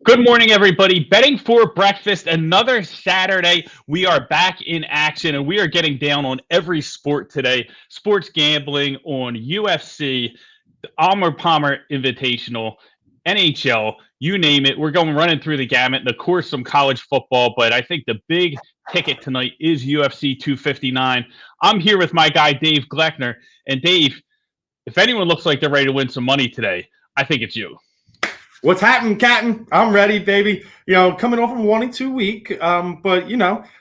Good morning, everybody. Betting for breakfast, another Saturday. We are back in action and we are getting down on every sport today. Sports gambling on UFC, the Arnold Palmer Invitational, NHL, you name it. We're going running through the gamut, and of course, some college football. But I think the big ticket tonight is UFC 259. I'm here with my guy, Dave Gloeckner. And Dave, if anyone looks like they're ready to win some money today, I think it's you. What's happening, Captain? I'm ready, baby. Coming off of 1-2 week. But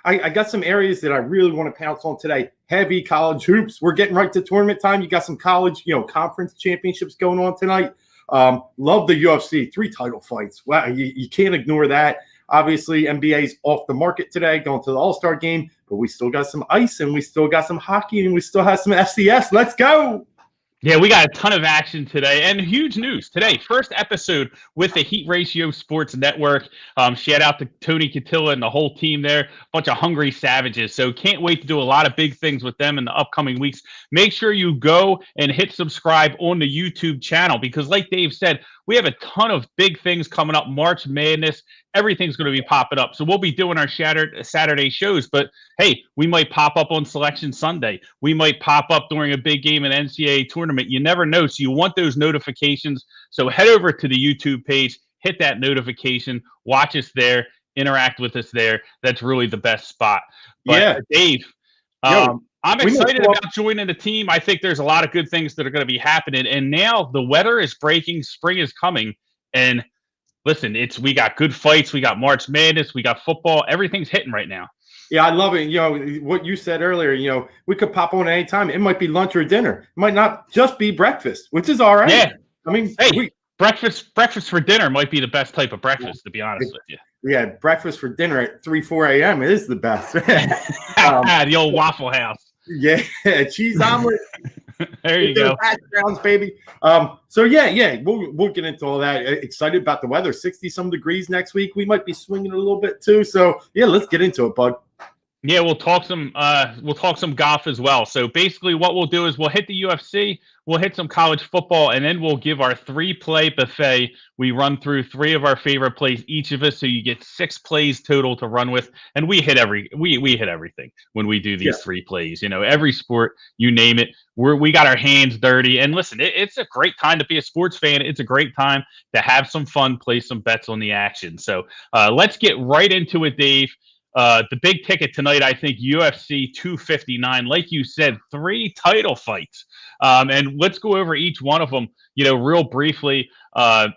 I got some areas that I really want to pounce on today. Heavy college hoops. We're getting right to tournament time. You got some college, conference championships going on tonight. Love the UFC, 3 title fights. Wow, you can't ignore that. Obviously, NBA's off the market today, going to the All-Star game, but we still got some ice and we still got some hockey and we still have some FCS. Let's go. Yeah, we got a ton of action today and huge news today. First episode with the Heat Ratio Sports Network. Shout out to Tony Catilla and the whole team there. Bunch of hungry savages. So can't wait to do a lot of big things with them in the upcoming weeks. Make sure you go and hit subscribe on the YouTube channel because like Dave said, we have a ton of big things coming up. March Madness, everything's going to be popping up. So we'll be doing our Saturday shows. But hey, we might pop up on Selection Sunday. We might pop up during a big game in NCAA tournament. You never know. So you want those notifications. So head over to the YouTube page, hit that notification, watch us there, interact with us there. That's really the best spot. But Yeah. Dave, I'm excited about joining the team. I think there's a lot of good things that are going to be happening. And now the weather is breaking. Spring is coming. And listen, we got good fights. We got March Madness. We got football. Everything's hitting right now. Yeah, I love it. What you said earlier, we could pop on any time. It might be lunch or dinner. It might not just be breakfast, which is all right. Yeah. I mean, hey, breakfast for dinner might be the best type of breakfast, to be honest with you. Yeah, breakfast for dinner at 4 a.m. is the best. The old Waffle House. Yeah, cheese omelet. There you go. Backgrounds, baby. So we'll get into all that. Excited about the weather. 60-some degrees next week. We might be swinging a little bit too. So yeah, let's get into it, bud. Yeah, we'll talk some golf as well. So basically what we'll do is we'll hit the UFC, we'll hit some college football, and then we'll give our 3-play buffet. We run through 3 of our favorite plays, each of us, so you get 6 plays total to run with. And we hit we hit everything when we do these 3 plays. Every sport, you name it, we got our hands dirty. And listen, it's a great time to be a sports fan. It's a great time to have some fun, play some bets on the action. So let's get right into it, Dave. The big ticket tonight, I think UFC 259, like you said, 3 title fights. And let's go over each one of them, real briefly. I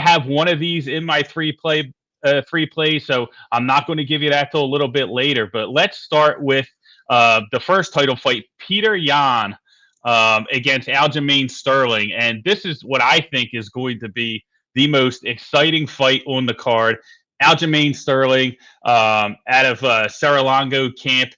have one of these in my 3 plays, so I'm not going to give you that till a little bit later. But let's start with the first title fight, Peter Yan against Aljamain Sterling. And this is what I think is going to be the most exciting fight on the card. Aljamain Sterling out of Serra-Longo camp,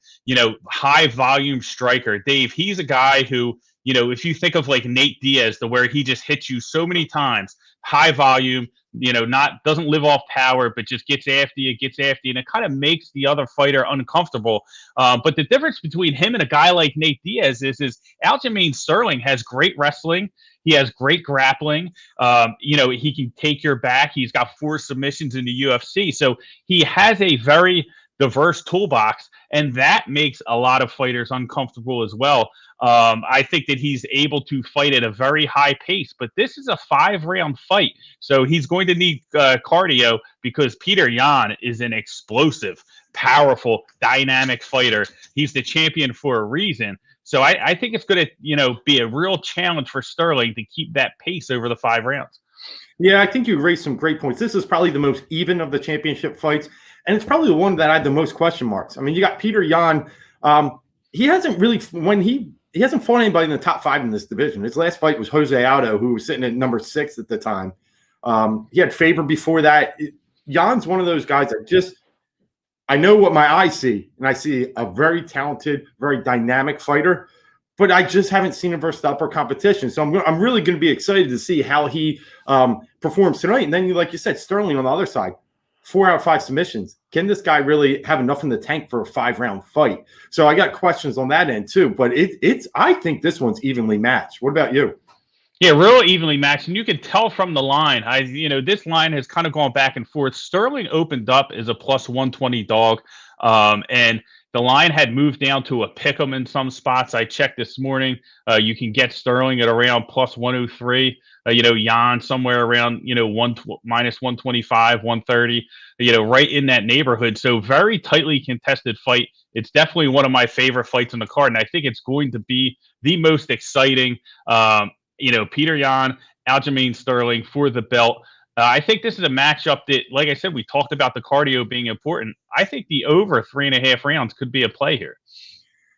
high volume striker. Dave, he's a guy who, if you think of like Nate Diaz, where he just hits you so many times, high volume, doesn't live off power, but just gets after you, and it kind of makes the other fighter uncomfortable. But the difference between him and a guy like Nate Diaz is Aljamain Sterling has great wrestling. He has great grappling. He can take your back. He's got 4 submissions in the UFC. So he has a very diverse toolbox, and that makes a lot of fighters uncomfortable as well. I think that he's able to fight at a very high pace, but this is a 5-round fight. So he's going to need cardio because Peter Yan is an explosive, powerful, dynamic fighter. He's the champion for a reason. So I think it's going to, be a real challenge for Sterling to keep that pace over the 5 rounds. Yeah, I think you raised some great points. This is probably the most even of the championship fights, and it's probably the one that I had the most question marks. I mean, you got Peter Yan. He hasn't really he hasn't fought anybody in the top 5 in this division. His last fight was Jose Aldo, who was sitting at number 6 at the time. He had Faber before that. Yan's one of those guys that I know what my eyes see, and I see a very talented, very dynamic fighter, but I just haven't seen him versus the upper competition. So I'm really going to be excited to see how he performs tonight. And then, like you said, Sterling on the other side, 4 out of 5 submissions. Can this guy really have enough in the tank for a 5-round fight? So I got questions on that end too. But I think this one's evenly matched. What about you? Yeah, real evenly matched, and you can tell from the line. This line has kind of gone back and forth. Sterling opened up as a plus 120 dog, and the line had moved down to a pick 'em in some spots. I checked this morning. You can get Sterling at around plus 103. Jan somewhere around minus 125, 130. Right in that neighborhood. So very tightly contested fight. It's definitely one of my favorite fights on the card, and I think it's going to be the most exciting. Peter Yan, Aljamain Sterling for the belt. I think this is a matchup that, like I said, we talked about the cardio being important. I think the over 3.5 rounds could be a play here.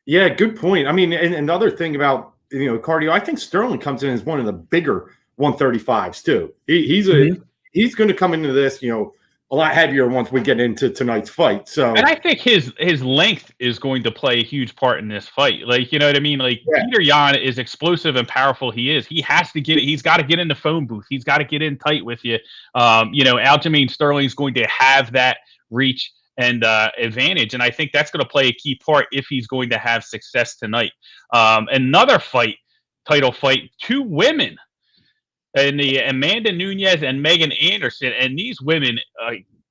Yeah, good point. I mean, and another thing about cardio, I think Sterling comes in as one of the bigger 135s too. He's going to come into this, a lot heavier once we get into tonight's fight. So, and I think his length is going to play a huge part in this fight. Like, you know what I mean? Like, yeah. Peter Yan is explosive and powerful. He has to get it. He's got to get in the phone booth. He's got to get in tight with you. Aljamain Sterling is going to have that reach and advantage, and I think that's going to play a key part if he's going to have success tonight. Another title fight, two women. And the Amanda Nunes and Megan Anderson, and these women,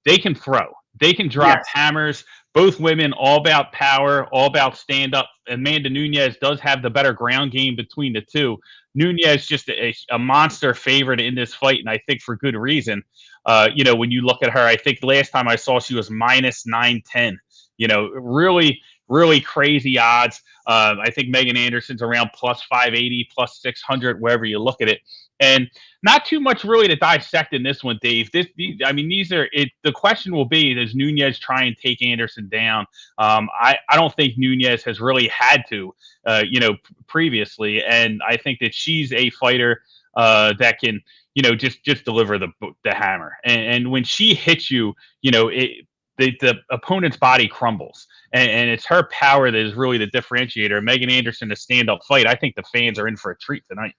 they can throw, they can drop hammers. Both women, all about power, all about stand up. Amanda Nunes does have the better ground game between the two. Nunes just a monster favorite in this fight, and I think for good reason. When you look at her, I think last time I saw she was minus 910. Really, really crazy odds. I think Megan Anderson's around plus 580, plus 600, wherever you look at it. And not too much really to dissect in this one, Dave. The question will be, does Nunes try and take Anderson down? I don't think Nunes has really had to, previously. And I think that she's a fighter that can, just deliver the hammer. And when she hits you, the opponent's body crumbles. And it's her power that is really the differentiator. Megan Anderson, a stand-up fight. I think the fans are in for a treat tonight.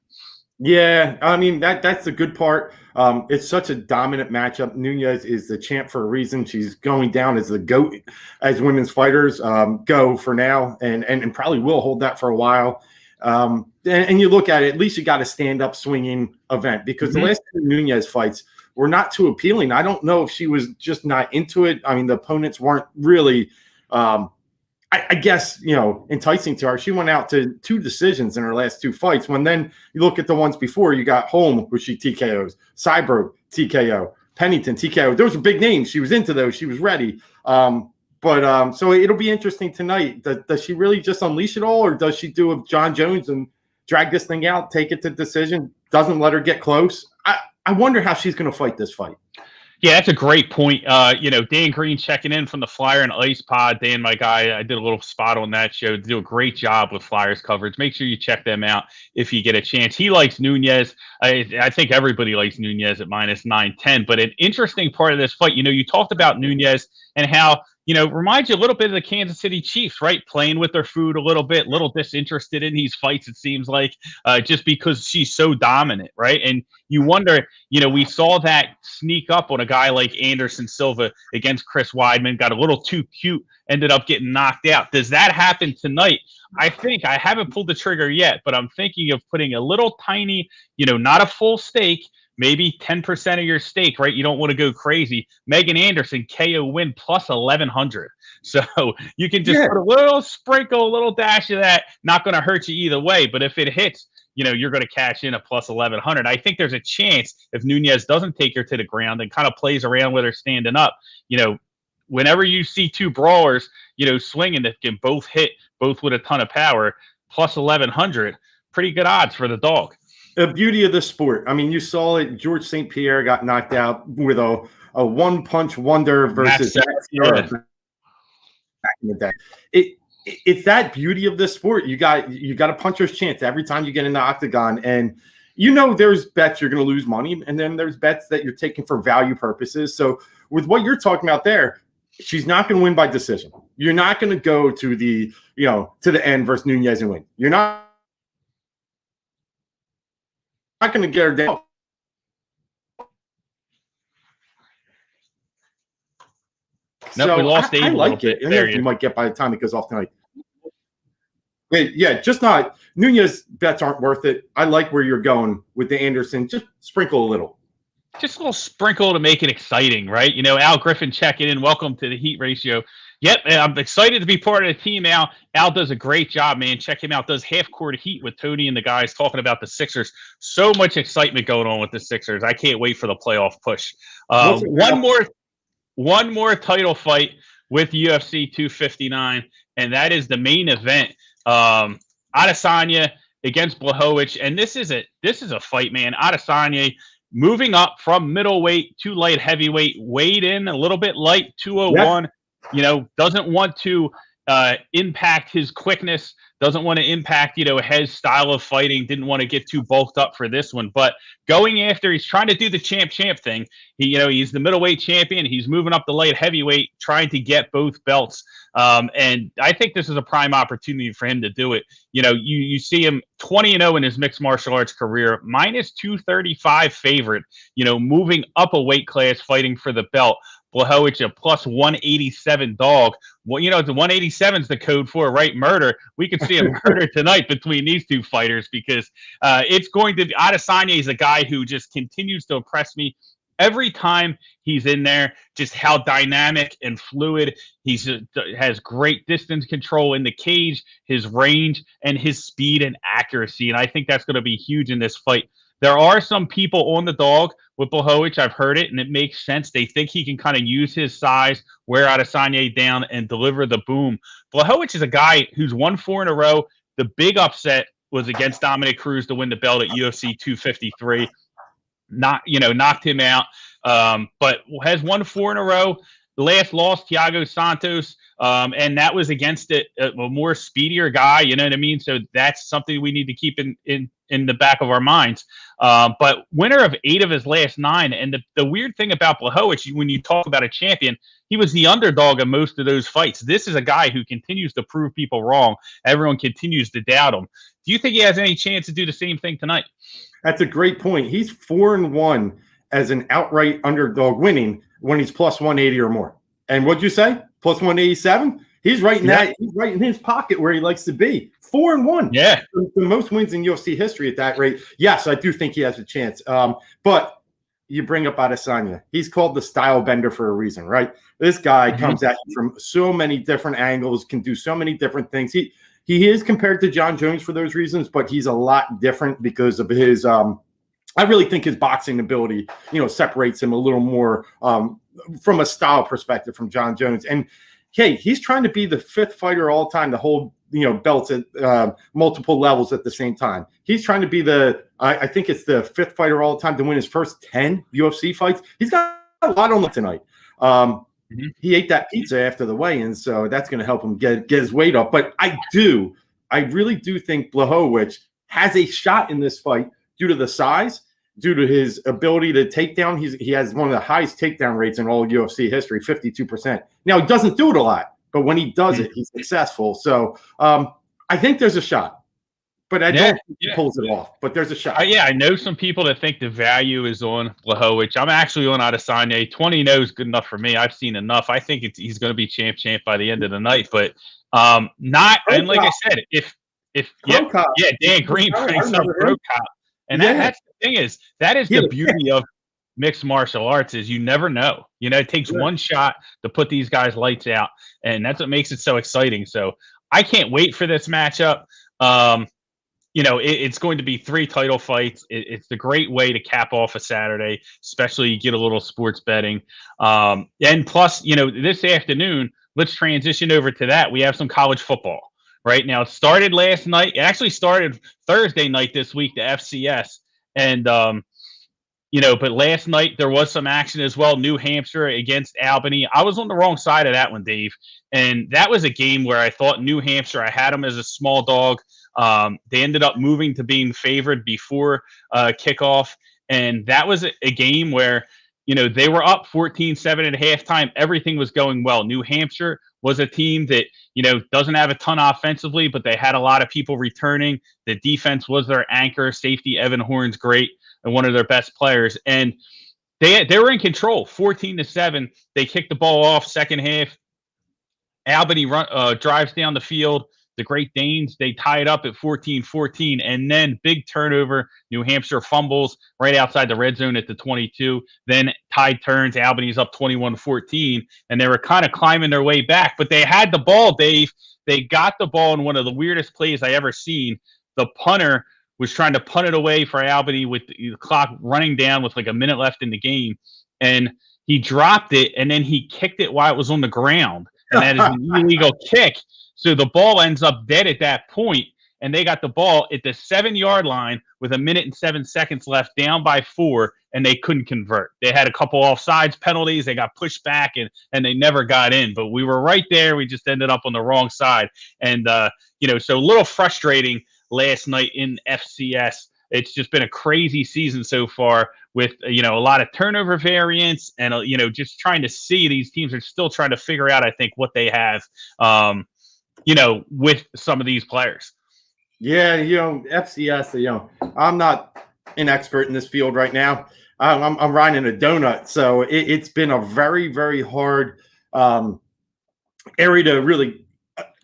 Yeah, I mean, that's the good part. It's such a dominant matchup. Nunes is the champ for a reason. She's going down as the GOAT as women's fighters go for now, and probably will hold that for a while. And you look at it, at least you got a stand-up swinging event, because the last two Nunes fights were not too appealing. I don't know if she was just not into it. I mean, the opponents weren't really I guess, enticing to her. She went out to 2 decisions in her last 2 fights. When then you look at the ones before, you got Holm, which she TKOs, Cyber TKO, Pennington TKO. Those are big names. She was into those. She was ready. So it'll be interesting tonight. Does she really just unleash it all, or does she do a John Jones and drag this thing out, take it to decision, doesn't let her get close? I wonder how she's going to fight this fight. Yeah, that's a great point. Dan Green checking in from the Flyer and Ice Pod. Dan, my guy, I did a little spot on that show. Do a great job with Flyers coverage. Make sure you check them out if you get a chance. He likes Nunes. I think everybody likes Nunes at minus 910. But an interesting part of this fight, you talked about Nunes and how, reminds you a little bit of the Kansas City Chiefs, right? Playing with their food a little disinterested in these fights, it seems like, just because she's so dominant, right? And you wonder, we saw that sneak up on a guy like Anderson Silva against Chris Weidman, got a little too cute, ended up getting knocked out. Does that happen tonight? I think I haven't pulled the trigger yet, but I'm thinking of putting a little tiny, not a full stake, maybe 10% of your stake, right? You don't want to go crazy. Megan Anderson, KO win plus 1,100. So you can just put a little sprinkle, a little dash of that. Not going to hurt you either way. But if it hits, you're going to cash in a plus 1,100. I think there's a chance if Nunes doesn't take her to the ground and kind of plays around with her standing up, whenever you see 2 brawlers, swinging that can both hit, both with a ton of power, plus 1,100, pretty good odds for the dog. The beauty of the sport. I mean, you saw it. George St. Pierre got knocked out with a one-punch wonder versus back in the day. It's that beauty of this sport. You got a puncher's chance every time you get in the octagon, and there's bets you're going to lose money, and then there's bets that you're taking for value purposes. So with what you're talking about there, she's not going to win by decision. You're not going to go to the to the end versus Nunes and win. You're not going to get her down. Nope, we lost Dave. I like it. You might get by the time it goes off tonight. Yeah, just not Nunez bets aren't worth it. I like where you're going with the Anderson. Just sprinkle a little. Just a little sprinkle to make it exciting, right? Al Griffin checking in. Welcome to the Heat Ratio. Yep, I'm excited to be part of the team, Al. Al does a great job, man. Check him out. Does half-court Heat with Tony and the guys talking about the Sixers. So much excitement going on with the Sixers. I can't wait for the playoff push. One more title fight with UFC 259, and that is the main event. Adesanya against Blachowicz, and this is a fight, man. Adesanya moving up from middleweight to light heavyweight, weighed in a little bit light, 201. Yep. Doesn't want to impact his quickness, doesn't want to impact, his style of fighting, didn't want to get too bulked up for this one. But going after, he's trying to do the champ thing. He's the middleweight champion. He's moving up the light heavyweight, trying to get both belts. And I think this is a prime opportunity for him to do it. You see him 20-0 in his mixed martial arts career, minus 235 favorite, moving up a weight class, fighting for the belt. Blachowicz a plus 187 dog. Well, the 187 is the code for right murder. We could see a murder tonight between these two fighters because it's going to be Adesanya is a guy who just continues to impress me every time he's in there. Just how dynamic and fluid has great distance control in the cage, his range, and his speed and accuracy. And I think that's going to be huge in this fight. There are some people on the dog with Blachowicz. I've heard it, and it makes sense. They think he can kind of use his size, wear Adesanya down, and deliver the boom. Blachowicz is a guy who's won 4 in a row. The big upset was against Dominic Cruz to win the belt at UFC 253. Knocked him out, but has won 4 in a row. The last loss, Thiago Santos, and that was against a more speedier guy. You know what I mean? So that's something we need to keep in the back of our minds. But winner of 8 of his last 9. And the weird thing about Blachowicz, when you talk about a champion, he was the underdog in most of those fights. This is a guy who continues to prove people wrong. Everyone continues to doubt him. Do you think he has any chance to do the same thing tonight? That's a great point. He's 4-1 as an outright underdog, winning when he's plus 180 or more. And what'd you say? Plus 187? He's right in that. He's right in his pocket where he likes to be. 4-1. Yeah, the most wins in UFC history at that rate. Yes, I do think he has a chance. But you bring up Adesanya. He's called the style bender for a reason, right? This guy comes at you from so many different angles, can do so many different things. He is compared to John Jones for those reasons, but he's a lot different because of his I really think his boxing ability, separates him a little more from a style perspective from John Jones. And hey, he's trying to be the 5th fighter all time to hold, belts at multiple levels at the same time. He's trying to be I think it's the 5th fighter all time to win his first 10 UFC fights. He's got a lot on tonight. He ate that pizza after the weigh-in, so that's going to help him get his weight up. But I really do think Blachowicz has a shot in this fight due to the size, due to his ability to take down. He has one of the highest takedown rates in all UFC history, 52%. Now, he doesn't do it a lot, but when he does it, he's successful. So I think there's a shot. But I don't think he pulls it off. But there's a shot. I know some people that think the value is on Blachowicz. I'm actually on Adesanya. 20-0 is good enough for me. I've seen enough. I think he's going to be champ by the end of the night. But not. And like I said, if Dan Green brings up Pro Cop, and that's the thing is that is the beauty of mixed martial arts is you never know. It takes one shot to put these guys lights out, and that's what makes it so exciting. So I can't wait for this matchup. It's going to be 3 title fights. It's a great way to cap off a Saturday, especially you get a little sports betting. And plus, this afternoon, let's transition over to that. We have some college football right now. It started last night. It actually started Thursday night this week, the FCS. And, but last night there was some action as well. New Hampshire against Albany. I was on the wrong side of that one, Dave. And that was a game where I thought New Hampshire, I had them as a small dog. They ended up moving to being favored before kickoff. And that was a game where, they were up 14-7 at halftime. Everything was going well. New Hampshire was a team that, doesn't have a ton offensively, but they had a lot of people returning. The defense was their anchor. Safety Evan Horn's great and one of their best players. And they were in control, 14-7. They kicked the ball off second half. Albany drives down the field, the Great Danes, they tie it up at 14-14, and then big turnover. New Hampshire fumbles right outside the red zone at the 22. Then tide turns. Albany's up 21-14, and they were kind of climbing their way back. But they had the ball, Dave. They got the ball in one of the weirdest plays I ever seen. The punter was trying to punt it away for Albany with the clock running down with like a minute left in the game, and he dropped it, and then he kicked it while it was on the ground, and that is an illegal kick. So the ball ends up dead at that point, and they got the ball at the 7-yard line with a minute and 7 seconds left, down by 4, and they couldn't convert. They had a couple offsides penalties. They got pushed back, and they never got in. But we were right there. We just ended up on the wrong side. And, so a little frustrating last night in FCS. It's just been a crazy season so far with, a lot of turnover variance and, just trying to see these teams are still trying to figure out, I think, what they have, with some of these players. Yeah, FCS, I'm not an expert in this field right now. I'm riding a donut. So it's been a very, very hard area to really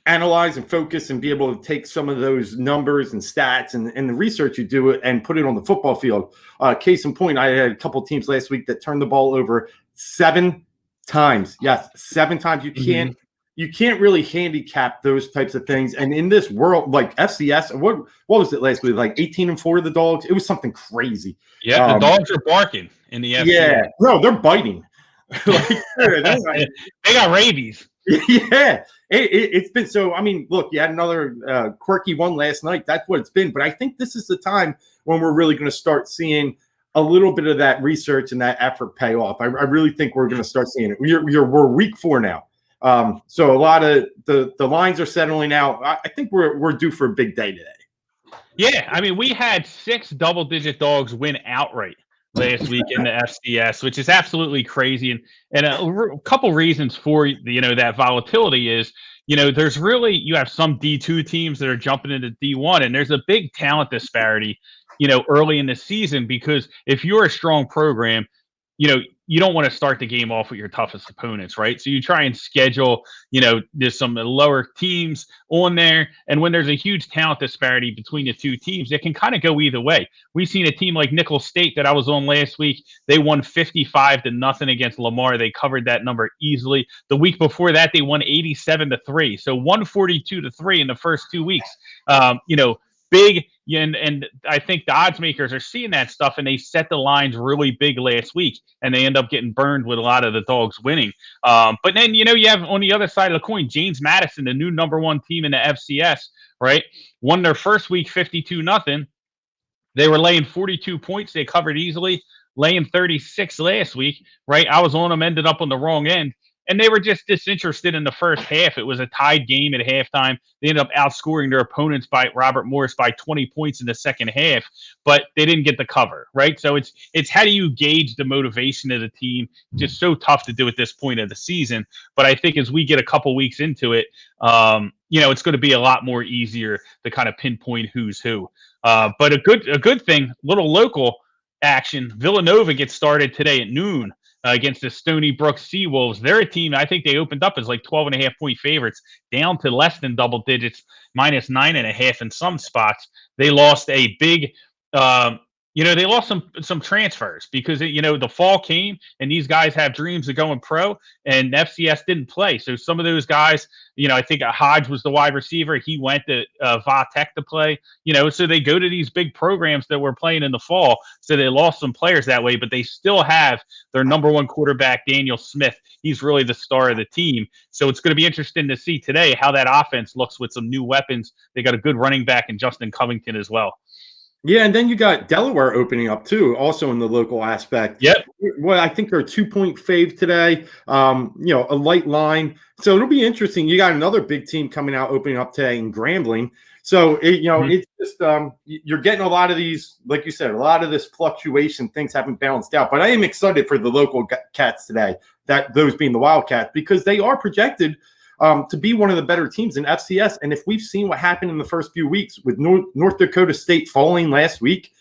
analyze and focus and be able to take some of those numbers and stats and the research you do and put it on the football field. Case in point, I had a couple teams last week that turned the ball over 7 times. Yes, 7 times. You can't really handicap those types of things. And in this world, like FCS, what was it last week? Like 18-4 the Dogs? It was something crazy. Yeah, the Dogs are barking in the FCS. Yeah, no, they're biting. They got rabies. Yeah, it's been so. I mean, look, you had another quirky one last night. That's what it's been. But I think this is the time when we're really going to start seeing a little bit of that research and that effort pay off. I really think we're going to start seeing it. We're week 4 now. So a lot of the lines are settling out. I think we're due for a big day today. Yeah, I mean, we had 6 double-digit dogs win outright last week in the FCS, which is absolutely crazy. And a couple reasons for that volatility is, there's really, you have some D2 teams that are jumping into D1, and there's a big talent disparity, early in the season, because if you're a strong program, you don't want to start the game off with your toughest opponents, right? So you try and schedule, there's some lower teams on there. And when there's a huge talent disparity between the two teams, it can kind of go either way. We've seen a team like Nicholls State that I was on last week. They won 55-0 against Lamar. They covered that number easily. The week before that, they won 87-3. So 142-3 in the first 2 weeks. Big, and I think the odds makers are seeing that stuff, and they set the lines really big last week, and they end up getting burned with a lot of the dogs winning. But then, you have on the other side of the coin, James Madison, the new number 1 team in the FCS, right? Won their first week 52-0. They were laying 42 points. They covered easily, laying 36 last week, right? I was on them, ended up on the wrong end. And they were just disinterested in the first half. It was a tied game at halftime. They ended up outscoring their opponents by Robert Morris by 20 points in the second half, but they didn't get the cover, right? So it's how do you gauge the motivation of the team? Just so tough to do at this point of the season. But I think as we get a couple weeks into it, it's going to be a lot more easier to kind of pinpoint who's who. But a good thing, little local action. Villanova gets started today at noon. Against the Stony Brook Seawolves. They're a team, I think they opened up as like 12.5-point favorites, down to less than double digits, -9.5 in some spots. They lost a big, they lost some transfers because, the fall came and these guys have dreams of going pro, and FCS didn't play. So some of those guys, I think Hodge was the wide receiver. He went to Va Tech to play, so they go to these big programs that were playing in the fall. So they lost some players that way, but they still have their number 1 quarterback, Daniel Smith. He's really the star of the team. So it's going to be interesting to see today how that offense looks with some new weapons. They got a good running back in Justin Covington as well. Yeah, and then you got Delaware opening up too, also in the local aspect. Yep. Well, I think they're a 2-point fave today. A light line. So it'll be interesting. You got another big team coming out opening up today in Grambling. So it's just you're getting a lot of these, like you said, a lot of this fluctuation. Things haven't balanced out. But I am excited for the local Cats today. Those being the Wildcats, because they are projected to be one of the better teams in FCS. And if we've seen what happened in the first few weeks with North Dakota State falling last week,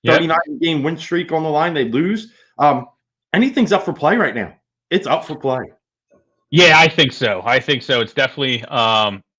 39-game win streak on the line, they lose. Anything's up for play right now. It's up for play. Yeah, I think so. It's definitely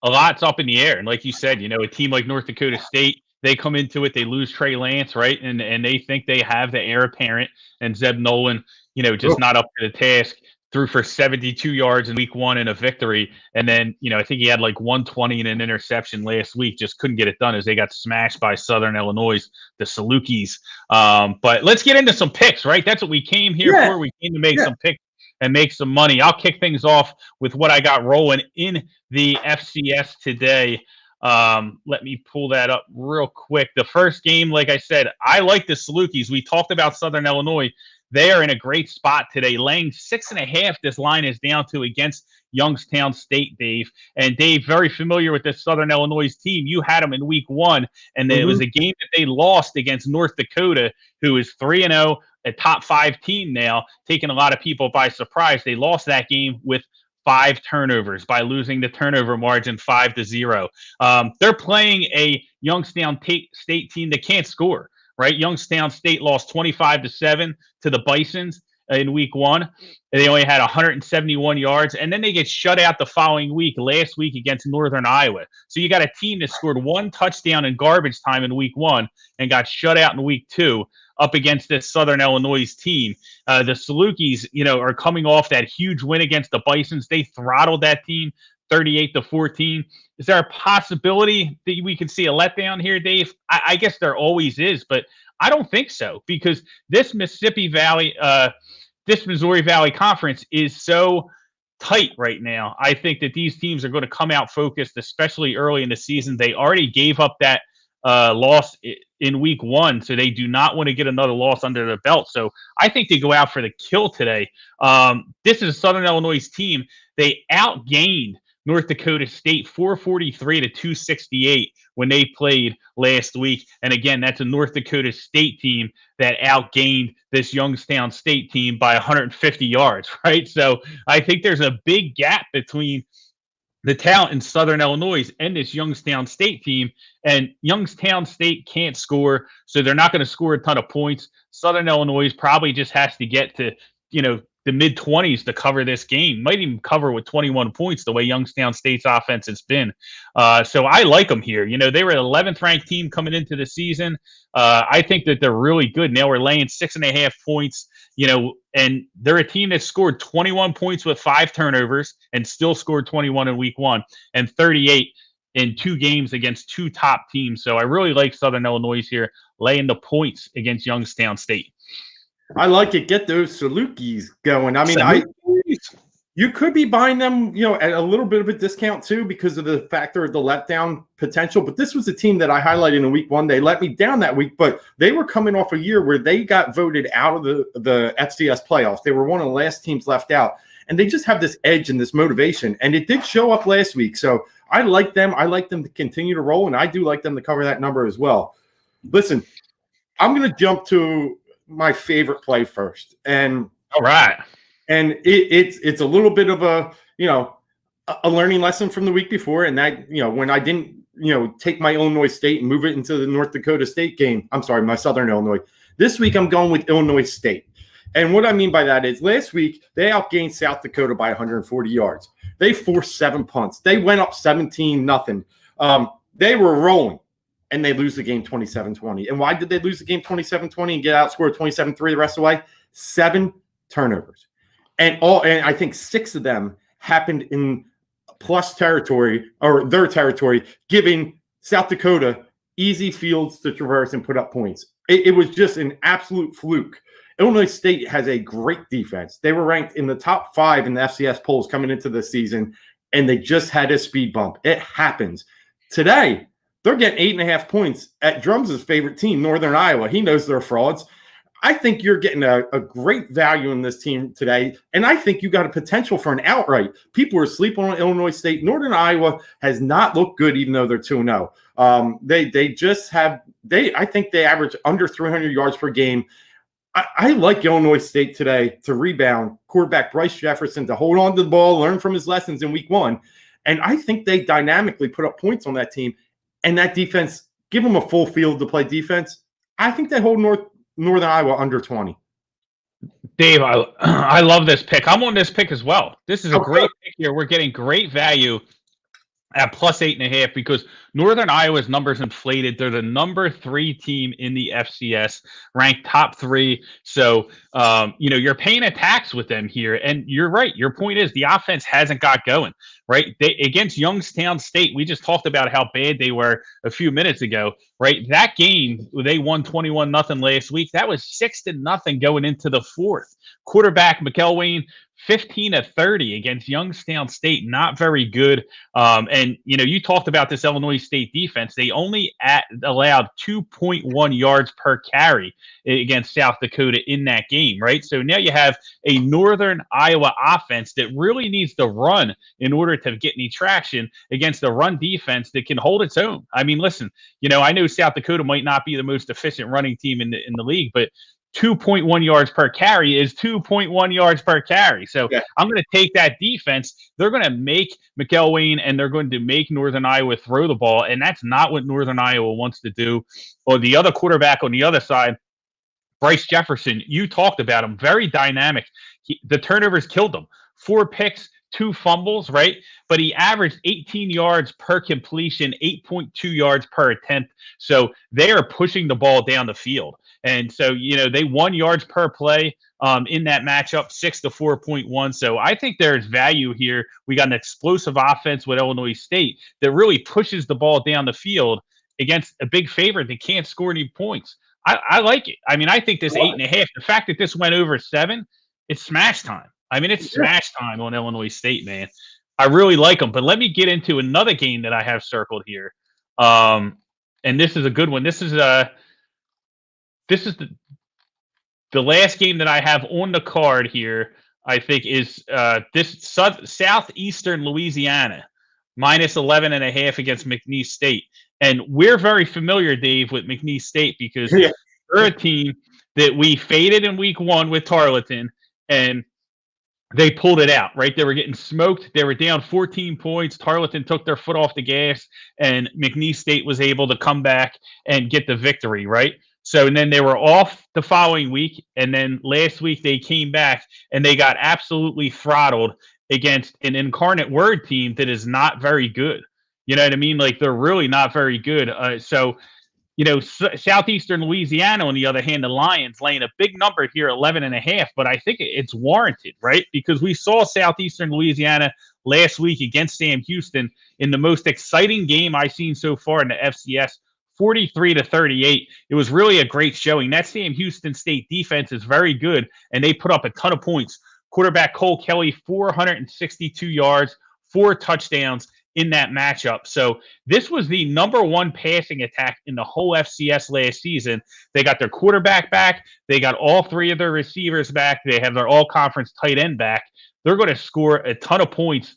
a lot's up in the air. And like you said, a team like North Dakota State, they come into it, they lose Trey Lance, right? And they think they have the heir apparent, and Zeb Nolan, just not up to the task. Threw for 72 yards in week 1 in a victory. And then, I think he had like 120 and an interception last week. Just couldn't get it done as they got smashed by Southern Illinois, the Salukis. But let's get into some picks, right? That's what we came here for. We came to make some picks and make some money. I'll kick things off with what I got rolling in the FCS today. Let me pull that up real quick. The first game, like I said, I like the Salukis. We talked about Southern Illinois. They are in a great spot today, laying 6.5. This line is down to against Youngstown State, Dave. And Dave, very familiar with this Southern Illinois team. You had them in week 1, and then it was a game that they lost against North Dakota, who is 3-0, a top 5 team now, taking a lot of people by surprise. They lost that game with 5 turnovers by losing the turnover margin 5-0. They're playing a Youngstown State team that can't score. Right, Youngstown State lost 25-7 to the Bisons in week 1. They only had 171 yards, and then they get shut out the following week, last week against Northern Iowa. So you got a team that scored 1 touchdown in garbage time in week 1 and got shut out in week 2 up against this Southern Illinois team. The Salukis, are coming off that huge win against the Bisons. They throttled that team 38-14. Is there a possibility that we can see a letdown here, Dave? I guess there always is, but I don't think so, because this Missouri Valley Conference is so tight right now. I think that these teams are going to come out focused, especially early in the season. They already gave up that loss in week 1, so they do not want to get another loss under their belt. So I think they go out for the kill today. This is a Southern Illinois team. They outgained North Dakota State 443-268 when they played last week. And again, that's a North Dakota State team that outgained this Youngstown State team by 150 yards, right? So I think there's a big gap between the talent in Southern Illinois and this Youngstown State team. And Youngstown State can't score, so they're not going to score a ton of points. Southern Illinois probably just has to get to, the mid-20s to cover this game. Might even cover with 21 points the way Youngstown State's offense has been. So I like them here. They were an 11th ranked team coming into the season. I think that they're really good. Now we're laying 6.5 points, and they're a team that scored 21 points with 5 turnovers and still scored 21 in week 1 and 38 in 2 games against 2 top teams. So I really like Southern Illinois here, laying the points against Youngstown State. I like it. Get those Salukis going. I mean, you could be buying them, at a little bit of a discount too, because of the factor of the letdown potential. But this was a team that I highlighted in week 1. They let me down that week, but they were coming off a year where they got voted out of the FCS playoffs. They were one of the last teams left out, and they just have this edge and this motivation. And it did show up last week. So I like them. I like them to continue to roll, and I do like them to cover that number as well. Listen, I'm going to jump to my favorite play first, and all right, and it's a little bit of a learning lesson from the week before, and that when I didn't take my Illinois State and move it into the North Dakota State game. I'm sorry, my Southern Illinois. This week I'm going with Illinois State, and what I mean by that is last week they outgained South Dakota by 140 yards. They forced 7 punts. They went up 17-0. They were rolling. And they lose the game 27-20. And why did they lose the game 27-20 and get outscored 27-3 the rest of the way? 7 turnovers. And I think 6 of them happened in plus territory, or their territory, giving South Dakota easy fields to traverse and put up points. It was just an absolute fluke. Illinois State has a great defense. They were ranked in the top 5 in the FCS polls coming into the season, and they just had a speed bump. It happens. Today, they're getting 8.5 points at Drums' favorite team, Northern Iowa. He knows they're frauds. I think you're getting a great value in this team today, and I think you got a potential for an outright. People are sleeping on Illinois State. Northern Iowa has not looked good, even though they're 2-0. They just have – I think they average under 300 yards per game. I like Illinois State today to rebound. Quarterback Bryce Jefferson to hold on to the ball, learn from his lessons in week 1. And I think they dynamically put up points on that team. And that defense, give them a full field to play defense. I think they hold Northern Iowa under 20. Dave, I love this pick. I'm on this pick as well. This is a great pick here. We're getting great value at plus 8.5 because Northern Iowa's numbers inflated. They're the number 3 team in the FCS, ranked top 3. So, you're paying a tax with them here. And you're right. Your point is the offense hasn't got going, right? Against Youngstown State, we just talked about how bad they were a few minutes ago, right? That game, they won 21-0 last week. That was 6-0 going into the 4th. Quarterback McElwain, 15 of 30 against Youngstown State, not very good. And you talked about this Illinois State defense. They only allowed 2.1 yards per carry against South Dakota in that game, right? So now you have a Northern Iowa offense that really needs to run in order to get any traction against a run defense that can hold its own. I mean, listen, I know South Dakota might not be the most efficient running team in the league, but 2.1 yards per carry is 2.1 yards per carry. So yeah. I'm going to take that defense. They're going to make McElwain and they're going to make Northern Iowa throw the ball. And that's not what Northern Iowa wants to do. Or the other quarterback on the other side, Bryce Jefferson, you talked about him, very dynamic. The turnovers killed him. 4 picks, 2 fumbles, right? But he averaged 18 yards per completion, 8.2 yards per attempt. So they are pushing the ball down the field. And so, they won yards per play in that matchup, 6 to 4.1. So I think there's value here. We got an explosive offense with Illinois State that really pushes the ball down the field against a big favorite that can't score any points. I like it. I mean, I think this 8.5, the fact that this went over 7, it's smash time. I mean, it's smash time on Illinois State, man. I really like them. But let me get into another game that I have circled here. And this is a good one. This is the last game that I have on the card here, I think, is this Southeastern Louisiana, minus 11.5 against McNeese State. And we're very familiar, Dave, with McNeese State because they're a team that we faded in week 1 with Tarleton, and they pulled it out, right? They were getting smoked. They were down 14 points. Tarleton took their foot off the gas, and McNeese State was able to come back and get the victory, right? So, and then they were off the following week, and then last week they came back, and they got absolutely throttled against an Incarnate Word team that is not very good. You know what I mean? Like, they're really not very good. Southeastern Louisiana, on the other hand, the Lions laying a big number here, 11.5, but I think it's warranted, right? Because we saw Southeastern Louisiana last week against Sam Houston in the most exciting game I've seen so far in the FCS, 43-38. It was really a great showing. That Sam Houston State defense is very good, and they put up a ton of points. Quarterback Cole Kelly, 462 yards, 4 touchdowns in that matchup. So this was the number 1 passing attack in the whole FCS last season. They got their quarterback back. They got all 3 of their receivers back. They have their all-conference tight end back. They're going to score a ton of points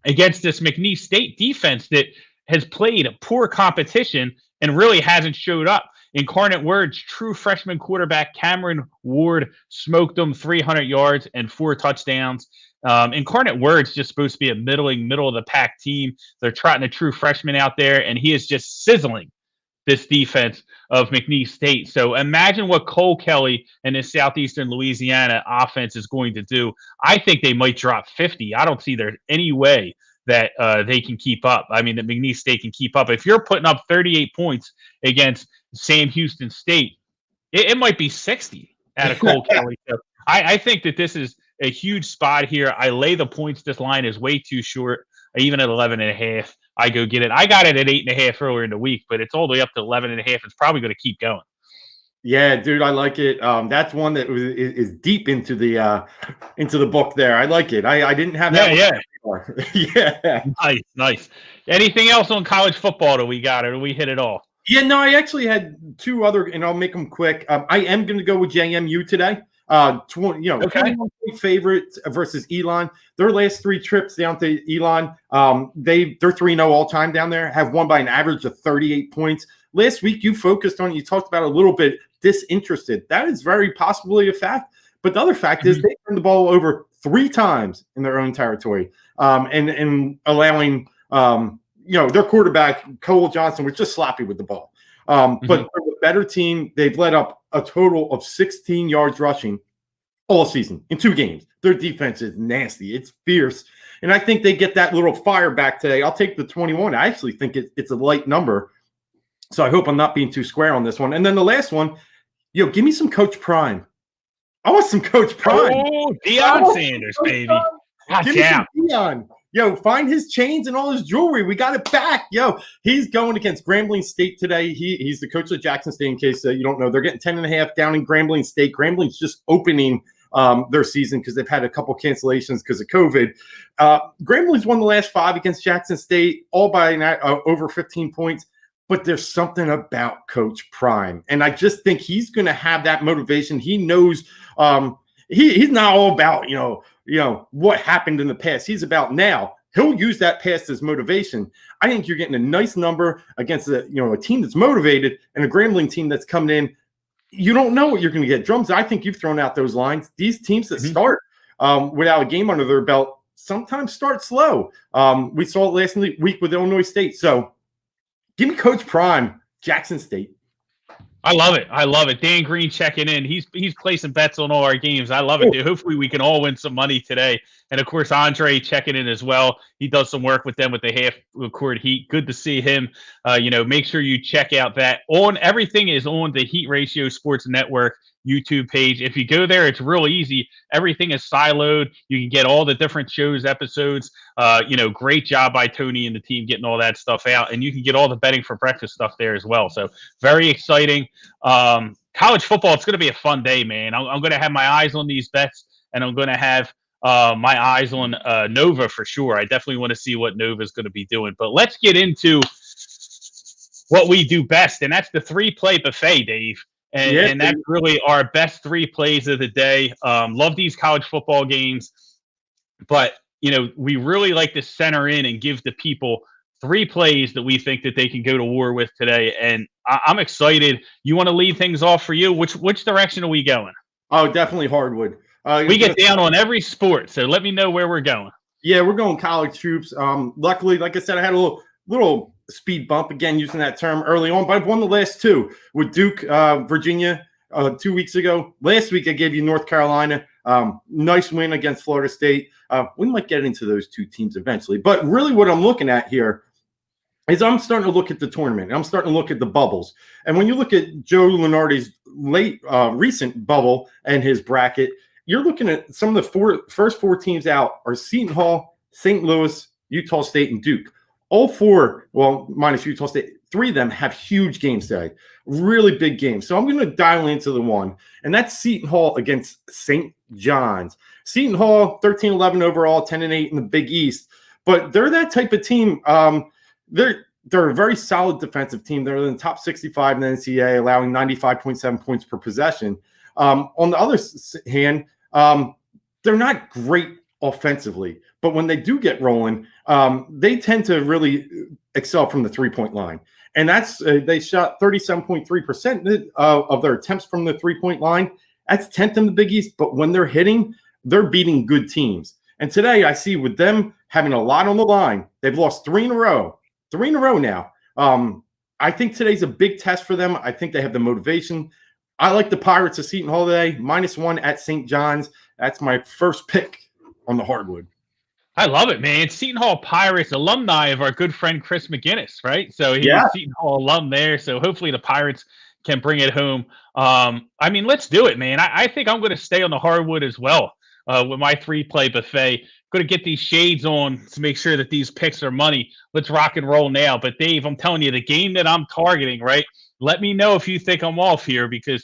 against this McNeese State defense that has played poor competition and really hasn't showed up. Incarnate Word's true freshman quarterback Cameron Ward smoked them 300 yards and 4 touchdowns. Incarnate Word's just supposed to be a middle of the pack team. They're trotting a true freshman out there, and he is just sizzling this defense of McNeese State. So imagine what Cole Kelly and this Southeastern Louisiana offense is going to do. I think they might drop 50. I don't see there's any way that they can keep up. I mean, that McNeese State can keep up. If you're putting up 38 points against Sam Houston State, it might be 60 out of Cole Kelly. So I think that this is a huge spot here. I lay the points. This line is way too short. Even at 11.5, I go get it. I got it at 8.5 earlier in the week, but it's all the way up to 11.5. It's probably going to keep going. Yeah, dude, I like it. That's one that is deep into the book there. I like it. I didn't have that. Yeah. Nice. Anything else on college football that we got, or do we hit it all? Yeah, no, I actually had 2 other, and I'll make them quick. I am going to go with JMU today. 21-point favorites versus Elon. Their last 3 trips down to Elon, they're 3-0 all time down there. Have won by an average of 38 points. Last week you focused on, you talked about a little bit disinterested. That is very possibly a fact. But the other fact is they turned the ball over 3 times in their own territory, and allowing their quarterback Cole Johnson was just sloppy with the ball. But they're a better team. They've led up a total of 16 yards rushing all season in 2 games. Their defense is nasty. It's fierce. And I think they get that little fire back today. I'll take the 21. I actually think it's a light number. So I hope I'm not being too square on this one. And then the last one, give me some Coach Prime. I want some Coach Prime. Oh, Deion Sanders, baby. Give me some Deion. Find his chains and all his jewelry. We got it back. He's going against Grambling State today. He's the coach of Jackson State, in case you don't know. They're getting 10.5 down in Grambling State. Grambling's just opening their season because they've had a couple cancellations because of COVID. Grambling's won the last 5 against Jackson State, all by over 15 points. But there's something about Coach Prime. And I just think he's going to have that motivation. He knows he's not all about, what happened in the past. He's about now. He'll use that past as motivation. I think you're getting a nice number against a team that's motivated and a Grambling team that's coming in. You don't know what you're going to get. Drums, I think you've thrown out those lines. These teams that start without a game under their belt sometimes start slow. We saw it last week with Illinois State. So give me Coach Prime, Jackson State. I love it. Dan Green checking in. He's placing bets on all our games. I love it, dude. Hopefully we can all win some money today. And of course, Andre checking in as well. He does some work with them with the half court heat. Good to see him. Make sure you check out that. Everything is on the Heat Ratio Sports Network YouTube page. If you go there, it's real easy. Everything is siloed. You can get all the different shows, episodes. Great job by Tony and the team getting all that stuff out. And you can get all the betting for breakfast stuff there as well. So very exciting. College football, it's going to be a fun day, man. I'm going to have my eyes on these bets, and I'm going to have my eyes on Nova for sure. I definitely want to see what Nova is going to be doing. But let's get into what we do best, and that's the 3-play buffet, Dave. And that's really our best 3 plays of the day. Love these college football games. But, we really like to center in and give the people 3 plays that we think that they can go to war with today. And I'm excited. You want to lead things off for you? Which direction are we going? Oh, definitely hardwood. We get down on every sport. So let me know where we're going. Yeah, we're going college troops. Luckily, like I said, I had a little speed bump, again, using that term early on, but I've won the last 2 with Duke, Virginia 2 weeks ago. Last week, I gave you North Carolina. Nice win against Florida State. We might get into those 2 teams eventually, but really what I'm looking at here is I'm starting to look at the tournament. I'm starting to look at the bubbles. And when you look at Joe Lunardi's recent bubble and his bracket, you're looking at some of the first 4 teams out are Seton Hall, St. Louis, Utah State, and Duke. All 4, well, minus Utah State, 3 of them have huge games today, really big games. So I'm going to dial into the one, and that's Seton Hall against St. John's. Seton Hall, 13-11 overall, 10-8 in the Big East. But they're that type of team. They're a very solid defensive team. They're in the top 65 in the NCAA, allowing 95.7 points per possession. On the other hand, they're not great offensively, but when they do get rolling, they tend to really excel from the 3-point line. And that's they shot 37.3% of their attempts from the 3-point line. That's 10th in the Big East, but when they're hitting, they're beating good teams. And today I see with them having a lot on the line, they've lost 3 in a row. 3 in a row now. I think today's a big test for them. I think they have the motivation. I like the Pirates of Seton Hall today, -1 at St. John's. That's my first pick on the hardwood. I love it, man. Seton Hall Pirates, alumni of our good friend Chris McGinnis, right? So he's a Seton Hall alum there. So hopefully the Pirates can bring it home. Let's do it, man. I think I'm going to stay on the hardwood as well with my 3-play buffet. Going to get these shades on to make sure that these picks are money. Let's rock and roll now. But Dave, I'm telling you, the game that I'm targeting, right? Let me know if you think I'm off here, because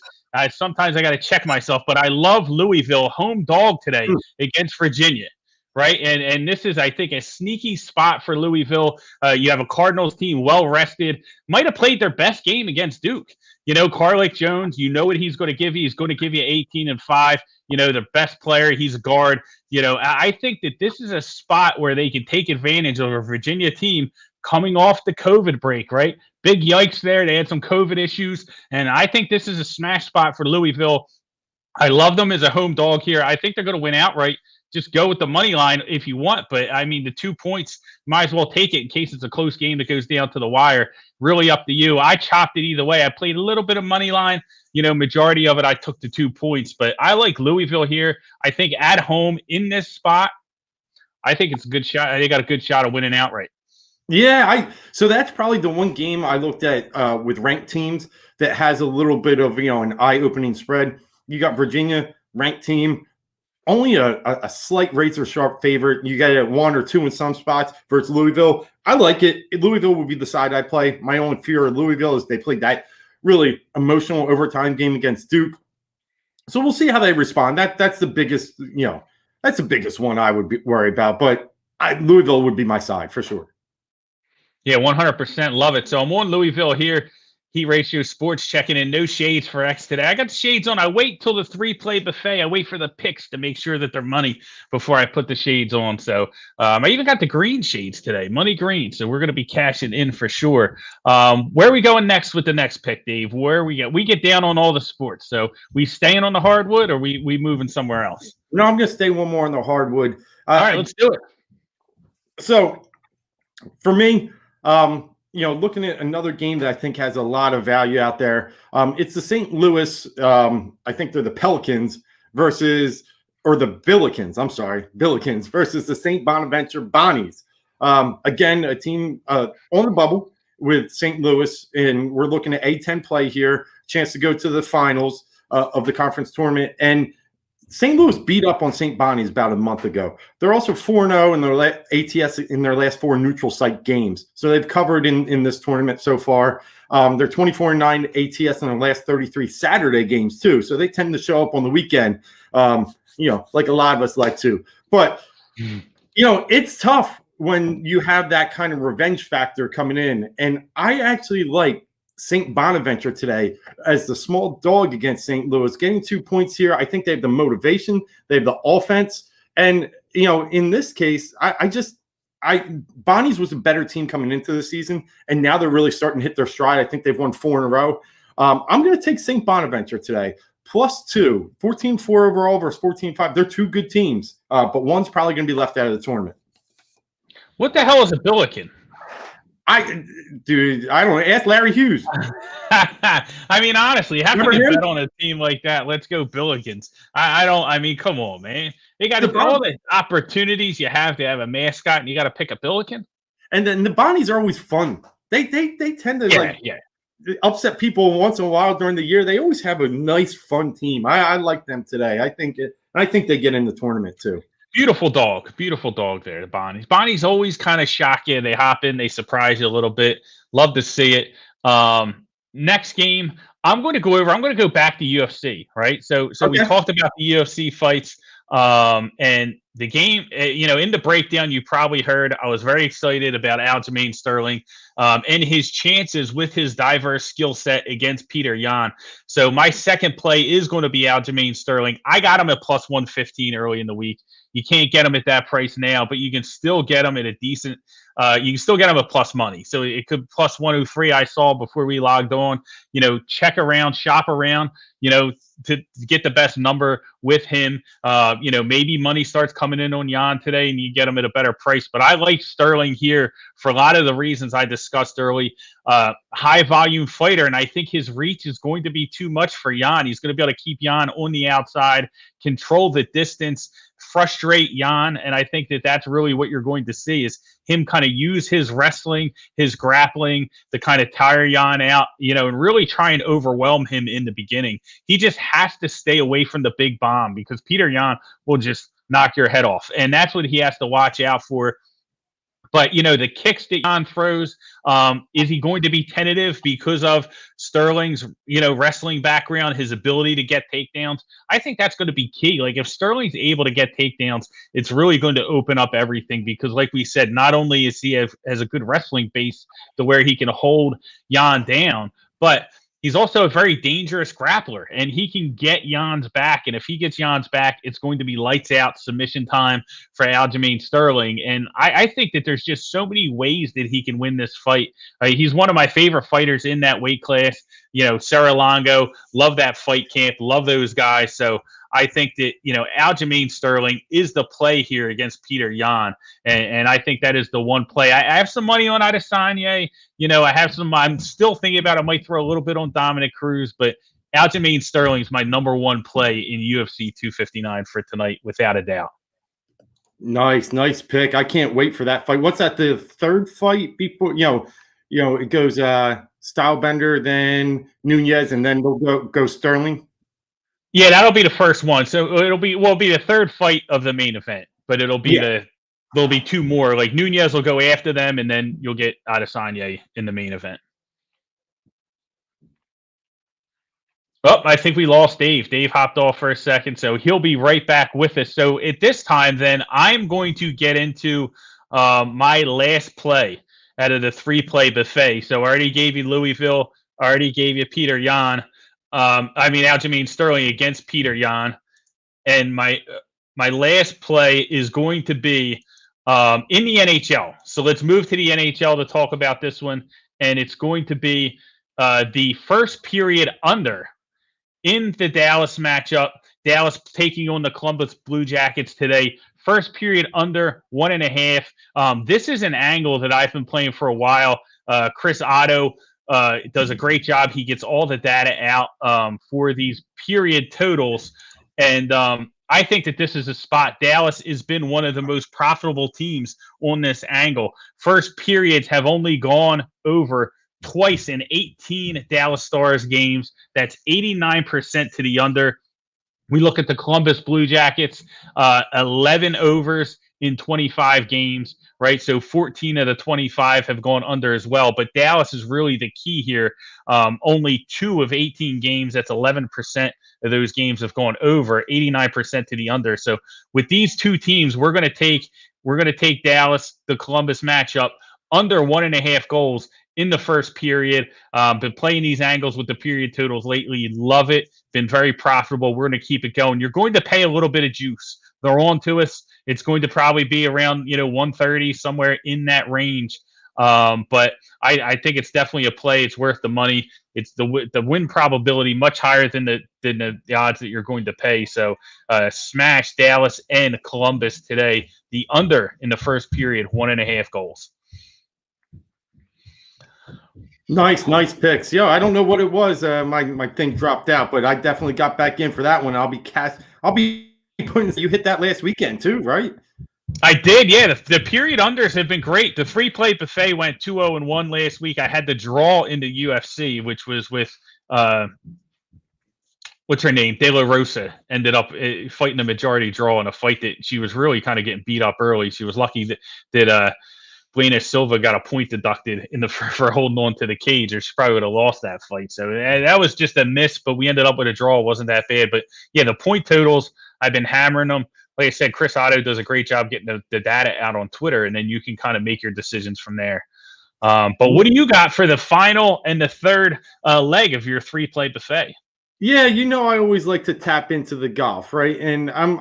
sometimes I got to check myself. But I love Louisville home dog today against Virginia, right? And this is, I think, a sneaky spot for Louisville. You have a Cardinals team well rested, might have played their best game against Duke. Carlick Jones, you know what he's going to give you. He's going to give you 18-5. The best player. He's a guard. I think that this is a spot where they can take advantage of a Virginia team coming off the COVID break, right? Big yikes there. They had some COVID issues. And I think this is a smash spot for Louisville. I love them as a home dog here. I think they're going to win outright. Just go with the money line if you want. But, the 2 points, might as well take it in case it's a close game that goes down to the wire. Really up to you. I chopped it either way. I played a little bit of money line. Majority of it, I took the 2 points. But I like Louisville here. I think at home in this spot, I think it's a good shot. They got a good shot of winning outright. Yeah, so that's probably the one game I looked at with ranked teams that has a little bit of an eye-opening spread. You got Virginia, ranked team, only a slight razor sharp favorite. You got it at 1 or 2 in some spots versus Louisville. I like it. Louisville would be the side I play. My only fear of Louisville is they played that really emotional overtime game against Duke. So we'll see how they respond. That's the biggest, that's the biggest one I would worry about. But Louisville would be my side for sure. Yeah, 100% love it. So I'm on Louisville here. Heat Ratio Sports checking in. No shades for X today. I got the shades on. I wait till the 3-play buffet. I wait for the picks to make sure that they're money before I put the shades on. So I even got the green shades today, money green. So we're going to be cashing in for sure. Where are we going next with the next pick, Dave? Where we get down on all the sports. So we staying on the hardwood, or we moving somewhere else? No, I'm going to stay one more on the hardwood. All right, let's do it. So for me, looking at another game that I think has a lot of value out there, it's the St. Louis, I think they're the Pelicans versus Billikens versus the St. Bonaventure Bonnies. Again, a team on the bubble with St. Louis, and we're looking at A-10 play here, chance to go to the finals of the conference tournament. And St. Louis beat up on St. Bonnie's about a month ago. They're also 4-0 in their ATS in their last 4 neutral site games. So they've covered in this tournament so far. They're 24-9 ATS in their last 33 Saturday games too. So they tend to show up on the weekend, like a lot of us like to. But, it's tough when you have that kind of revenge factor coming in. And I actually like St. Bonaventure today as the small dog against St. Louis, getting 2 points here. I think they have the motivation, they have the offense, and in this case, Bonnie's was a better team coming into the season, and now they're really starting to hit their stride. I think they've won 4 in a row. I'm going to take St. Bonaventure today, +2, 14-4 overall versus 14-5. They're 2 good teams, but one's probably going to be left out of the tournament. What the hell is a Billiken? I don't know. Ask Larry Hughes. I mean, honestly, how can you bet on a team like that? Let's go Billikens. Come on, man. They got all the opportunities you have to have a mascot, and you got to pick a Billiken. And then the Bonnies are always fun. They tend to upset people once in a while during the year. They always have a nice, fun team. I like them today. I think they get in the tournament too. Beautiful dog there, the Bonnies. Bonnies always kind of shock you. They hop in, they surprise you a little bit. Love to see it. Next game, I'm going to go back to UFC, right? So okay. We talked about the UFC fights, and the game, in the breakdown, you probably heard I was very excited about Aljamain Sterling and his chances with his diverse skill set against Peter Yan. So my second play is going to be Aljamain Sterling. I got him at +115 early in the week. You can't get them at that price now, but you can still get them at a decent you can still get them at plus money. So it could +103 I saw before we logged on. Check around, shop around, to get the best number with him. Maybe money starts coming in on Yan today and you get him at a better price. But I like Sterling here for a lot of the reasons I discussed early. High volume fighter, and I think his reach is going to be too much for Yan. He's going to be able to keep Yan on the outside, control the distance, frustrate Yan, and I think that that's really what you're going to see is him kind of use his wrestling, his grappling to kind of tire Yan out, and really try and overwhelm him in the beginning. He just has to stay away from the big bomb because Peter Yan will just knock your head off, and that's what he has to watch out for. But, the kicks that Yan throws, is he going to be tentative because of Sterling's, wrestling background, his ability to get takedowns? I think that's going to be key. Like, if Sterling's able to get takedowns, it's really going to open up everything because, like we said, not only is he has a good wrestling base to where he can hold Yan down, but he's also a very dangerous grappler, and he can get Jan's back. And if he gets Jan's back, it's going to be lights out submission time for Aljamain Sterling. And I think that there's just so many ways that he can win this fight. He's one of my favorite fighters in that weight class. Sarah Longo, love that fight camp, love those guys. So I think that, Aljamain Sterling is the play here against Peter Yan. And I think that is the one play. I have some money on Adesanya. I'm still thinking about it. I might throw a little bit on Dominic Cruz, but Aljamain Sterling is my number one play in UFC 259 for tonight, without a doubt. Nice pick. I can't wait for that fight. What's that? The third fight before it goes Stylebender, then Nunez, and then we'll go Sterling. Yeah, that'll be the first one. So it'll be the third fight of the main event, but it'll be there'll be two more. Like Nunez will go after them, and then you'll get Adesanya in the main event. Oh, I think we lost Dave. Dave hopped off for a second, so he'll be right back with us. So at this time, then, I'm going to get into my last play out of the 3-play buffet. So I already gave you Louisville. I already gave you Peter Yan. Aljamain Sterling against Peter Yan. And my last play is going to be in the NHL. So let's move to the NHL to talk about this one. And it's going to be the first period under in the Dallas matchup. Dallas taking on the Columbus Blue Jackets today. First period under 1.5. This is an angle that I've been playing for a while. Chris Otto does a great job. He gets all the data out for these period totals. And I think that this is a spot. Dallas has been one of the most profitable teams on this angle. First periods have only gone over twice in 18 Dallas Stars games. That's 89% to the under. We look at the Columbus Blue Jackets, 11 overs in 25 games, right? So 14 of the 25 have gone under as well. But Dallas is really the key here. Only 2 of 18 games, that's 11% of those games have gone over, 89% to the under. So with these two teams, we're going to take Dallas, the Columbus matchup, under 1.5 goals in the first period. Been playing these angles with the period totals lately. Love it. Been very profitable. We're going to keep it going. You're going to pay a little bit of juice. They're on to us. It's going to probably be around 130, somewhere in that range. But I think it's definitely a play. It's worth the money. It's the win probability much higher than the odds that you're going to pay. So smash Dallas and Columbus today. The under in the first period, 1.5 goals. Nice picks. I don't know what it was. My thing dropped out, but I definitely got back in for that one. I'll be putting. You hit that last weekend too, right? I did, yeah. The period unders have been great. The 3-play buffet went 2-0-1 last week. I had the draw in the UFC, which was with what's her name? De La Rosa. Ended up fighting a majority draw in a fight that she was really kind of getting beat up early. She was lucky that Buena Silva got a point deducted for holding on to the cage, or she probably would have lost that fight. So that was just a miss, but we ended up with a draw. It wasn't that bad. But yeah, the point totals, I've been hammering them. Like I said, Chris Otto does a great job getting the data out on Twitter, and then you can kind of make your decisions from there. But what do you got for the final and the third leg of your 3-play buffet? Yeah, I always like to tap into the golf, right? And I'm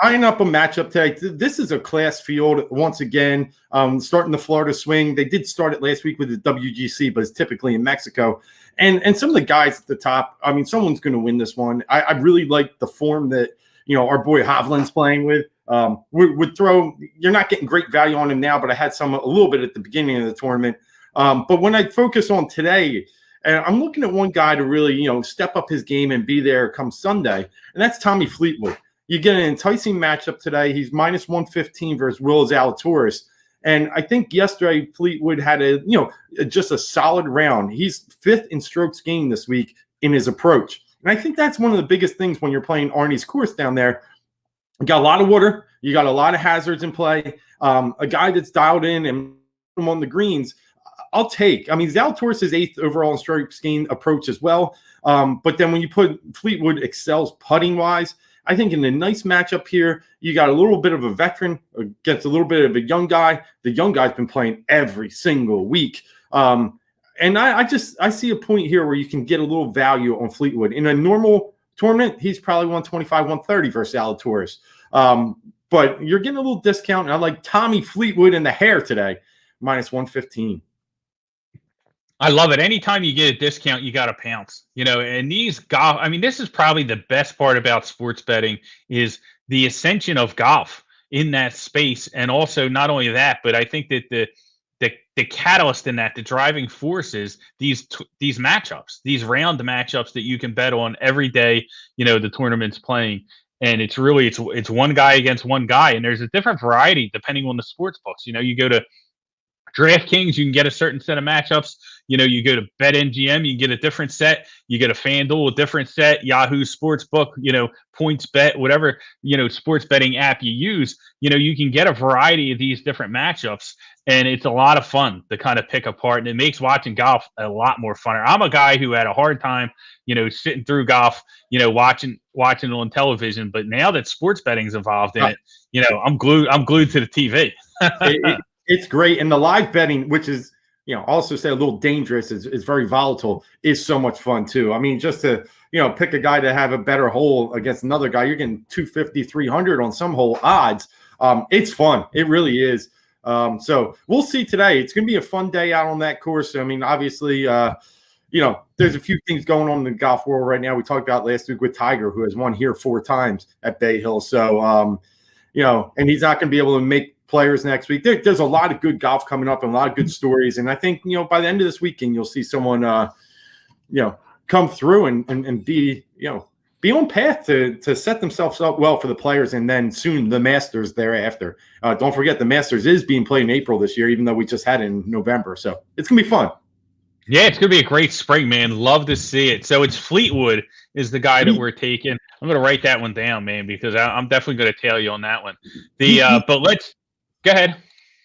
eyeing up a matchup today. This is a class field once again. Starting the Florida swing. They did start it last week with the WGC, but it's typically in Mexico. And some of the guys at the top, someone's going to win this one. I really like the form that our boy Hovland's playing with. You're not getting great value on him now, but I had a little bit at the beginning of the tournament. But when I focus on today, and I'm looking at one guy to really, step up his game and be there come Sunday, and that's Tommy Fleetwood. You get an enticing matchup today. He's minus 115 versus Will Zalatoris. And I think yesterday Fleetwood had just a solid round. He's 5th in strokes gained this week in his approach. And I think that's one of the biggest things when you're playing Arnie's course down there. You got a lot of water. You got a lot of hazards in play. A guy that's dialed in and on the greens, I'll take. Zalatoris is 8th overall in strokes gained approach as well. But then when you put Fleetwood excels putting wise, I think in a nice matchup here, you got a little bit of a veteran against a little bit of a young guy. The young guy's been playing every single week. And I see a point here where you can get a little value on Fleetwood. In a normal tournament, he's probably 125, 130 versus Zalatoris. But you're getting a little discount. And I like Tommy Fleetwood in the hair today, minus 115. I love it. Anytime you get a discount, you got to pounce. And these golf, this is probably the best part about sports betting is the ascension of golf in that space. And also not only that, but I think that the catalyst in that, the driving force is these matchups, these round matchups that you can bet on every day, the tournament's playing. And it's really it's one guy against one guy, and there's a different variety depending on the sports books. You go to DraftKings, you can get a certain set of matchups. You go to BetMGM, you can get a different set. You get a FanDuel, a different set. Yahoo Sportsbook, PointsBet, whatever, sports betting app you use, you can get a variety of these different matchups. And it's a lot of fun to kind of pick apart. And it makes watching golf a lot more funner. I'm a guy who had a hard time, sitting through golf, watching it on television. But now that sports betting's involved in it, I'm glued to the TV. It's great. And the live betting, which is, also say a little dangerous, is very volatile, is so much fun too. I mean, just to, pick a guy to have a better hole against another guy, you're getting 250, 300 on some hole odds. It's fun. It really is. So we'll see today. It's going to be a fun day out on that course. I mean, obviously, there's a few things going on in the golf world right now. We talked about last week with Tiger, who has won here 4 times at Bay Hill. So, and he's not going to be able to make players next week. There's a lot of good golf coming up and a lot of good stories. And I think, by the end of this weekend, you'll see someone, come through and be on path to set themselves up well for the players. And then soon the Masters thereafter. Don't forget the Masters is being played in April this year, even though we just had it in November. So it's going to be fun. Yeah, it's going to be a great spring, man. Love to see it. So it's Fleetwood is the guy that we're taking. I'm going to write that one down, man, because I'm definitely going to tail you on that one. But let's go ahead.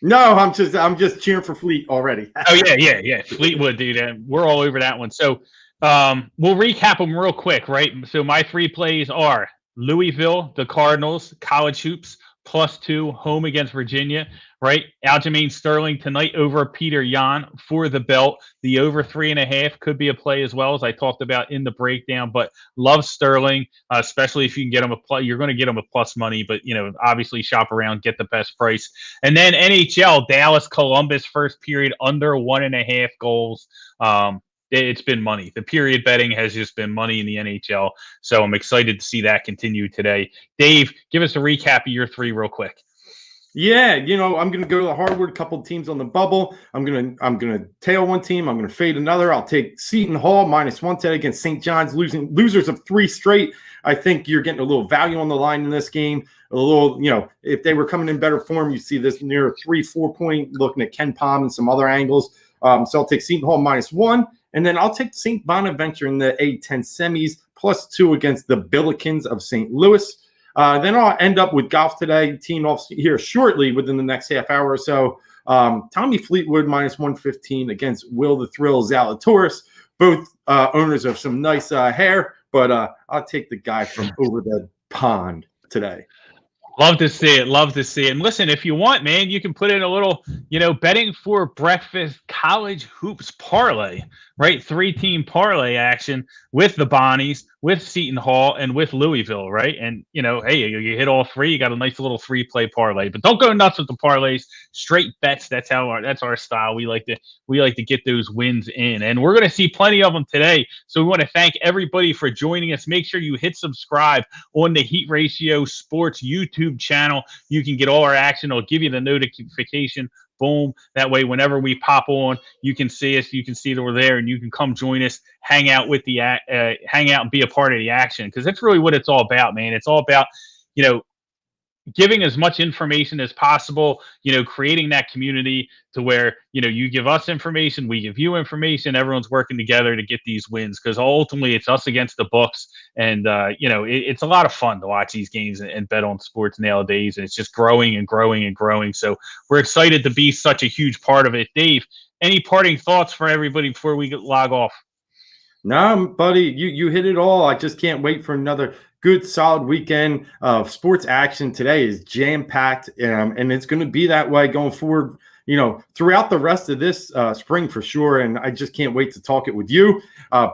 No, I'm just cheering for Fleet already. Oh yeah. Fleetwood, dude. We're all over that one. So we'll recap them real quick, right? So my 3 plays are Louisville, the Cardinals, college hoops, +2, home against Virginia, right? Aljamain Sterling tonight over Peter Yan for the belt. The over 3.5 could be a play as well, as I talked about in the breakdown, but love Sterling, especially if you can get him you're going to get him a plus money, but, obviously shop around, get the best price. And then NHL, Dallas, Columbus, first period under 1.5 goals. It's been money. The period betting has just been money in the NHL. So I'm excited to see that continue today. Dave, give us a recap of your 3 real quick. Yeah, I'm going to go to the hardwood, a couple of teams on the bubble. I'm going to tail one team. I'm going to fade another. I'll take Seton Hall -1 today against St. John's, losers of 3 straight. I think you're getting a little value on the line in this game. A little, if they were coming in better form, you see this near 3-4 point, looking at Ken Palm and some other angles. So I'll take Seton Hall -1. And then I'll take St. Bonaventure in the A10 semis +2 against the Billikens of St. Louis. Then I'll end up with golf today, teeing off here shortly within the next half hour or so. Tommy Fleetwood -115 against Will the Thrill Zalatoris, both owners of some nice hair, but I'll take the guy from over the pond today. Love to see it. Love to see it. And listen, if you want, man, you can put in a little, betting for breakfast college hoops parlay, right? 3-team parlay action with the Bonnies, with Seton Hall, and with Louisville, right? And, hey, you hit all 3, you got a nice little 3-play parlay. But don't go nuts with the parlays. Straight bets. That's our style. We like to get those wins in. And we're going to see plenty of them today. So we want to thank everybody for joining us. Make sure you hit subscribe on the Heat Ratio Sports YouTube channel. You can get all our action. It'll give you the notification. Boom. That way, whenever we pop on, you can see us. You can see that we're there, and you can come join us, hang out and be a part of the action, because that's really what it's all about, man. It's all about, giving as much information as possible, creating that community to where, you give us information, we give you information, everyone's working together to get these wins, because ultimately it's us against the books. And, it's a lot of fun to watch these games and bet on sports nowadays. And it's just growing and growing and growing. So we're excited to be such a huge part of it. Dave, any parting thoughts for everybody before we log off? No, buddy, you hit it all. I just can't wait for another good, solid weekend of sports action. Today is jam-packed, and it's going to be that way going forward, throughout the rest of this spring for sure. And I just can't wait to talk it with you,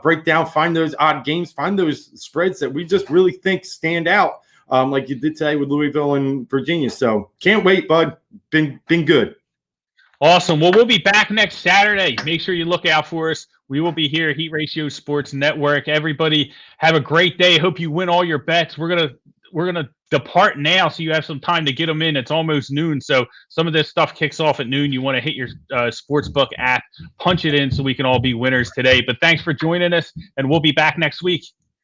break down, find those odd games, find those spreads that we just really think stand out, like you did today with Louisville and Virginia. So can't wait, bud. Been good. Awesome. Well, we'll be back next Saturday. Make sure you look out for us. We will be here at Heat Ratio Sports Network. Everybody have a great day. Hope you win all your bets. We're gonna depart now, so you have some time to get them in. It's almost noon, so some of this stuff kicks off at noon. You want to hit your sportsbook app, punch it in, so we can all be winners today. But thanks for joining us, and we'll be back next week.